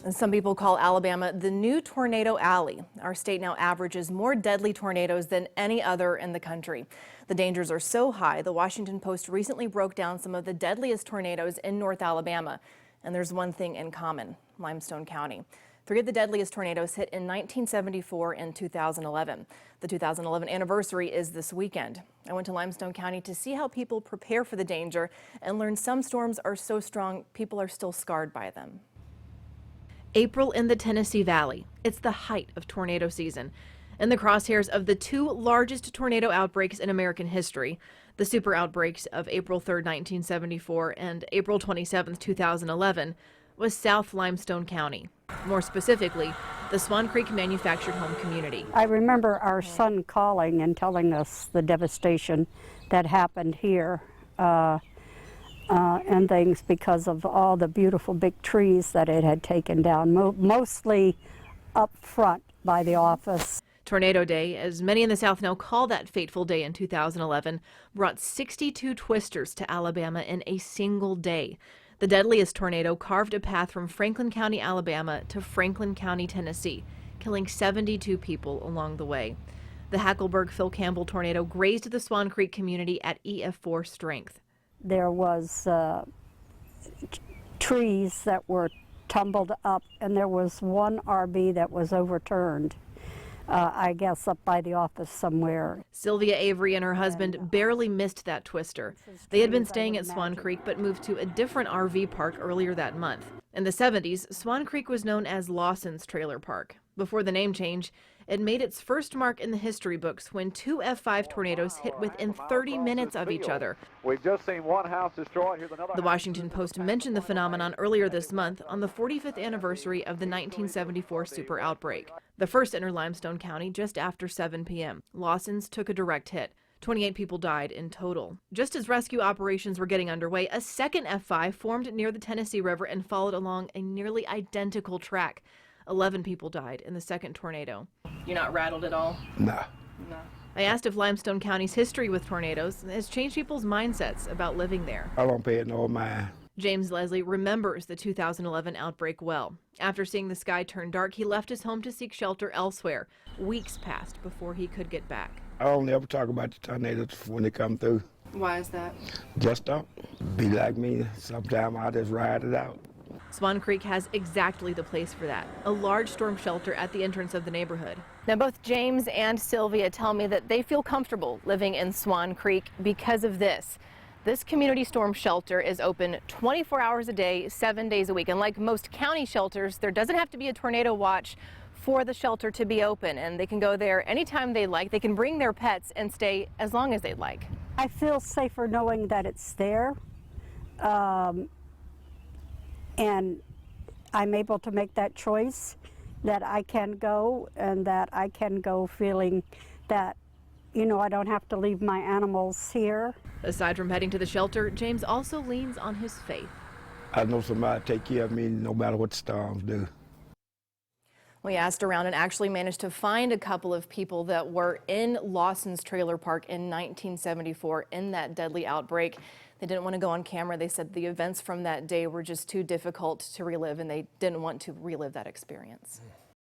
And some people call Alabama the new tornado alley. Our state now averages more deadly tornadoes than any other in the country. The dangers are so high, the Washington Post recently broke down some of the deadliest tornadoes in North Alabama. And there's one thing in common: Limestone County. 3 of the deadliest tornadoes hit in 1974 and 2011. The 2011 anniversary is this weekend. I went to Limestone County to see how people prepare for the danger and learned some storms are so strong people are still scarred by them. April in the Tennessee Valley. It's the height of tornado season. In the crosshairs of the 2 largest tornado outbreaks in American history, the super outbreaks of April 3, 1974 and April 27, 2011, was South Limestone County. More specifically, the Swan Creek manufactured home community. I remember our son calling and telling us the devastation that happened here and things because of all the beautiful big trees that it had taken down, mostly up front by the office. Tornado Day, as many in the South now call that fateful day in 2011, brought 62 twisters to Alabama in a single day. The deadliest tornado carved a path from Franklin County, Alabama to Franklin County, Tennessee, killing 72 people along the way. The Hackleburg-Phil Campbell tornado grazed the Swan Creek community at EF4 strength. There was trees that were tumbled up, and there was one RV that was overturned. I guess up by the office somewhere. Sylvia Avery and her husband barely missed that twister. They had been staying at Swan Creek but moved to a different RV park earlier that month. In the 70s, Swan Creek was known as Lawson's Trailer Park. Before the name change, it made its first mark in the history books when 2 F5 tornadoes hit within 30 minutes of each other. We've just seen one house destroyed. Here's another. The Washington Post mentioned the phenomenon earlier this month on the 45th anniversary of the 1974 super outbreak. The first entered Limestone County just after 7 p.m. Lawson's took a direct hit. 28 people died in total. Just as rescue operations were getting underway, a second F5 formed near the Tennessee River and followed along a nearly identical track. 11 people died in the second tornado. You're not rattled at all? No. I asked if Limestone County's history with tornadoes has changed people's mindsets about living there. I don't pay it no mind. James Leslie remembers the 2011 outbreak well. After seeing the sky turn dark, he left his home to seek shelter elsewhere. Weeks passed before he could get back. I don't ever talk about the tornadoes when they come through. Why is that? Just don't be like me. Sometimes I just ride it out. Swan Creek has exactly the place for that, a large storm shelter at the entrance of the neighborhood. Now, both James and Sylvia tell me that they feel comfortable living in Swan Creek because of this. This community storm shelter is open 24 hours a day, 7 days a week. And like most county shelters, there doesn't have to be a tornado watch for the shelter to be open. And they can go there anytime they like. They can bring their pets and stay as long as they'd like. I feel safer knowing that it's there. And I'm able to make that choice, that I can go, and that I can go feeling that, you know, I don't have to leave my animals here. Aside from heading to the shelter, James also leans on his faith. I know somebody take care of me no matter what the storms do. We asked around and actually managed to find a couple of people that were in Lawson's Trailer Park in 1974 in that deadly outbreak. They didn't want to go on camera. They said the events from that day were just too difficult to relive, and they didn't want to relive that experience.